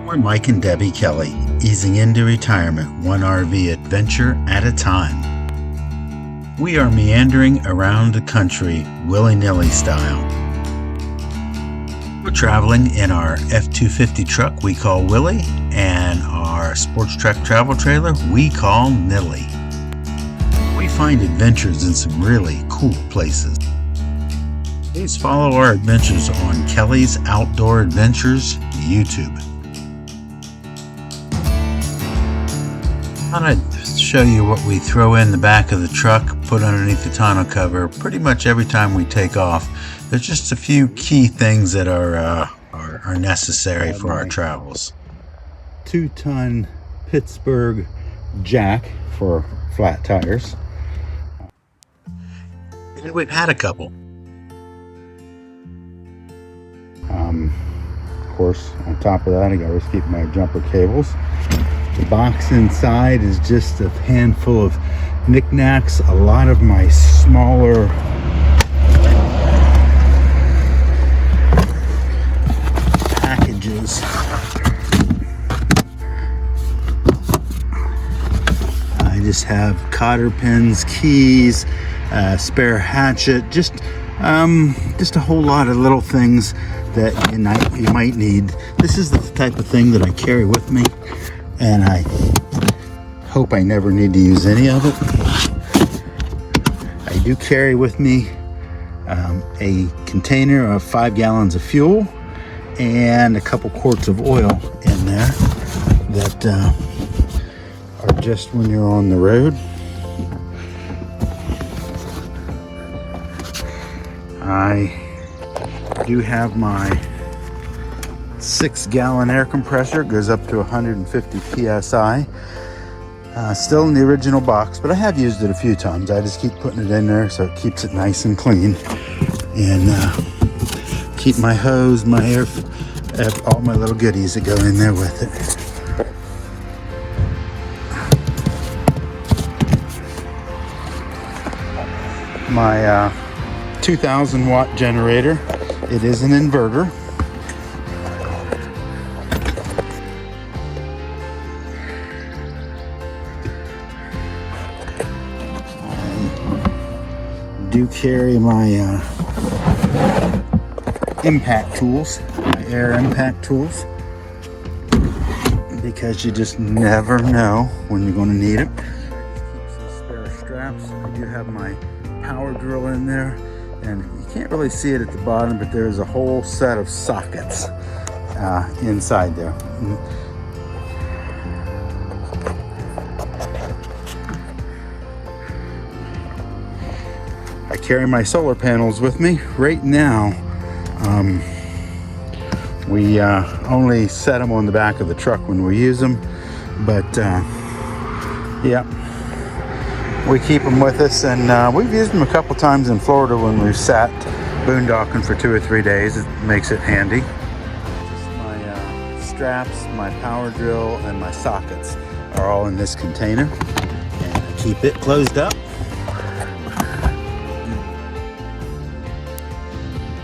We're Mike and Debbie Kelley, easing into retirement, one RV adventure at a time. We are meandering around the country, willy-nilly style. We're traveling in our F250 truck we call Willy, and our sports track travel trailer we call Nilly. We find adventures in some really cool places. Please follow our adventures on Kelley's Outdoor Adventures YouTube. I thought I'd show you what we throw in the back of the truck, put underneath the tonneau cover pretty much every time we take off. There's just a few key things that are necessary for our travels. 2-ton Pittsburgh jack for flat tires. And we've had a couple. Of course, on top of that, I always keep my jumper cables. The box inside is just a handful of knickknacks, a lot of my smaller packages. I just have cotter pins, keys, spare hatchet, just a whole lot of little things that you might need. This is the type of thing that I carry with me, and I hope I never need to use any of it. I do carry with me a container of 5 gallons of fuel and a couple quarts of oil in there that are just when you're on the road. I do have my 6-gallon air compressor, goes up to 150 psi. Still in the original box, but I have used it a few times. I just keep putting it in there so it keeps it nice and clean, and keep my hose, my air, all my little goodies that go in there with it. My 2,000 watt generator. It is an inverter. I do carry my impact tools, my air impact tools, because you just never know when you're going to need it. Keep some spare straps. I do have my power drill in there, and you can't really see it at the bottom, but there's a whole set of sockets inside there. I carry my solar panels with me. Right now, we only set them on the back of the truck when we use them, but yeah, we keep them with us, and we've used them a couple times in Florida when we've sat boondocking for 2 or 3 days. It makes it handy. Just my straps, my power drill, and my sockets are all in this container, and I keep it closed up.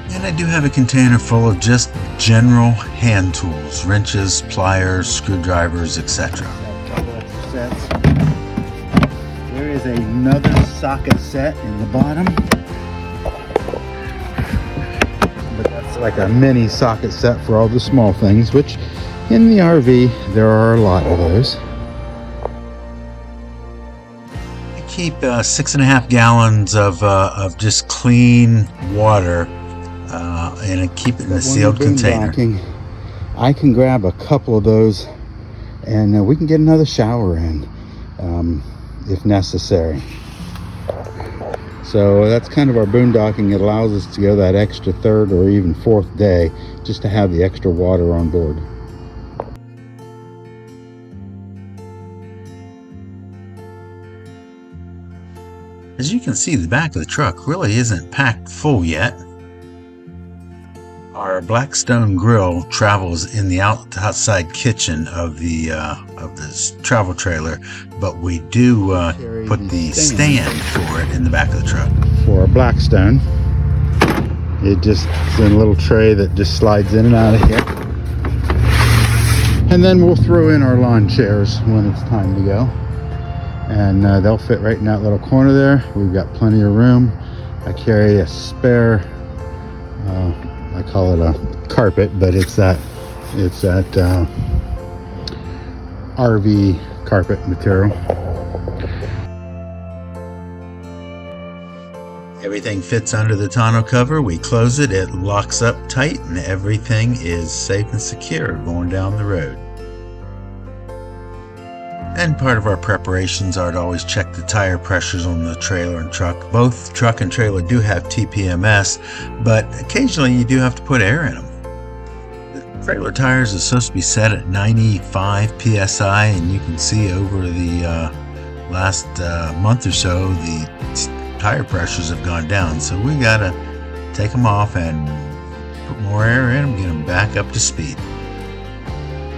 And I do have a container full of just general hand tools, wrenches, pliers, screwdrivers, etc. There is another socket set in the bottom, but that's like a mini socket set for all the small things, which in the RV there are a lot of those. I keep 6.5 gallons of just clean water, and I keep it in a sealed container. I can grab a couple of those, and we can get another shower in if necessary. So that's kind of our boondocking. It allows us to go that extra 3rd or even 4th day just to have the extra water on board. As you can see, the back of the truck really isn't packed full yet. Our Blackstone grill travels in the outside kitchen of the travel trailer, but we do put the stand for it in the back of the truck. For our Blackstone, it's in a little tray that just slides in and out of here. And then we'll throw in our lawn chairs when it's time to go. And they'll fit right in that little corner there. We've got plenty of room. I carry a spare, I call it a carpet, but it's that RV carpet material. Everything fits under the tonneau cover. We close it, it locks up tight, and everything is safe and secure going down the road. And part of our preparations are to always check the tire pressures on the trailer and truck. Both truck and trailer do have TPMS, but occasionally you do have to put air in them. The trailer tires are supposed to be set at 95 PSI, and you can see over the last month or so, the tire pressures have gone down, so we gotta take them off and put more air in them, get them back up to speed.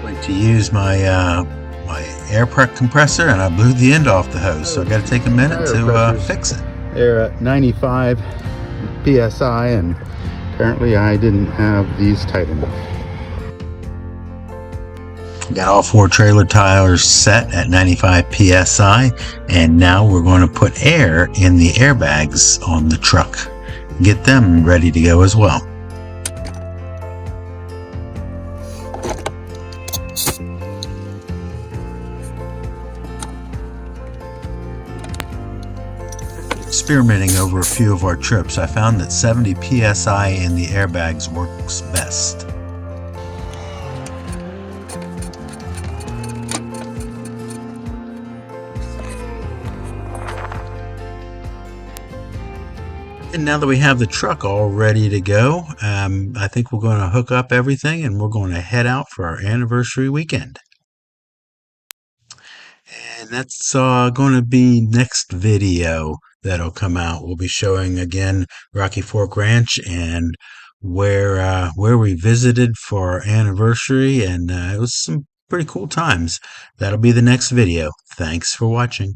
Went to use my my air compressor, and I blew the end off the hose, so I got to take a minute to fix it. They're at 95 PSI, and apparently I didn't have these tight enough. Got all 4 trailer tires set at 95 PSI, and now we're going to put air in the airbags on the truck. Get them ready to go as well. Experimenting over a few of our trips, I found that 70 PSI in the airbags works best. And now that we have the truck all ready to go, I think we're going to hook up everything and we're going to head out for our anniversary weekend. And that's going to be next video that'll come out. We'll be showing again Rocky Fork Ranch and where we visited for our anniversary, and it was some pretty cool times. That'll be the next video. Thanks for watching.